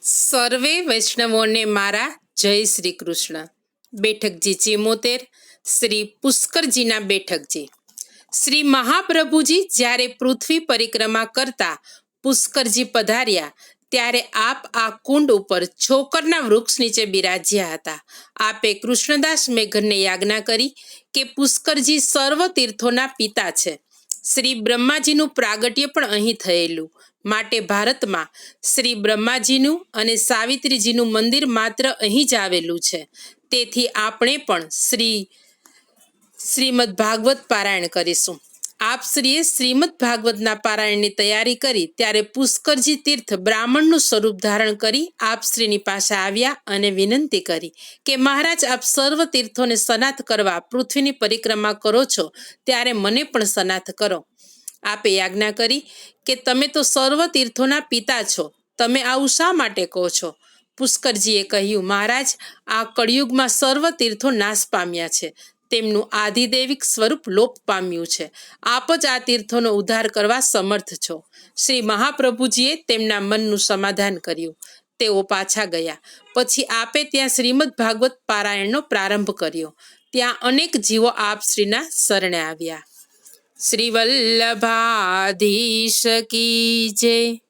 સર્વે વૈષ્ણવોને મારા જય શ્રી કૃષ્ણ. બેઠકજી 74 શ્રી પુષ્કરજીના બેઠકજી. શ્રી મહાપ્રભુજી જ્યારે પૃથ્વી પરિક્રમા કરતા પુષ્કરજી પધાર્યા ત્યારે આપ આ કુંડ ઉપર છોકરના વૃક્ષ નીચે બિરાજ્યા હતા. આપે કૃષ્ણદાસ મેઘરને યાજ્ઞા કરી કે પુષ્કરજી સર્વ તીર્થોના પિતા છે. શ્રી બ્રહ્માજીનું પ્રાગટ્ય પણ અહીં થયેલું, માટે ભારતમાં શ્રી બ્રહ્માજીનું અને સાવિત્રીજીનું મંદિર માત્ર અહીં જ આવેલું છે. તેથી આપણે પણ શ્રીમદ ભાગવત પારાયણ કરીશું. આપ શ્રીએ શ્રીમદ ભાગવતના પારાયણની તૈયારી કરી ત્યારે પુષ્કરજી તીર્થ બ્રાહ્મણનું સ્વરૂપ ધારણ કરી આપ શ્રીની પાસે આવ્યા અને વિનંતી કરી કે મહારાજ, આપ સર્વ તીર્થોને સનાથ કરવા પૃથ્વીની પરિક્રમા કરો છો, ત્યારે મને પણ સનાથ કરો. આપે યાજ્ઞા કરી કે તમે તો સર્વ તીર્થોના પિતા છો, તમે આવું શા માટે કહો છો? પુષ્કરજીએ કહ્યું, મહારાજ, આ કળિયુગમાં સર્વ તીર્થો નાશ પામ્યા છે, તેમનું આધિદૈવિક સ્વરૂપ લોપ પામ્યું છે. આપ જ આ તીર્થોનો ઉદ્ધાર કરવા સમર્થ છો. શ્રી મહાપ્રભુજીએ તેમના મનનું સમાધાન કર્યું. તેઓ પાછા ગયા. પછી આપે ત્યાં શ્રીમદ ભાગવત પારાયણનો પ્રારંભ કર્યો. ત્યાં અનેક જીવો આપ શ્રીના શરણે આવ્યા. શ્રી વલ્લભાધીશ કી જય.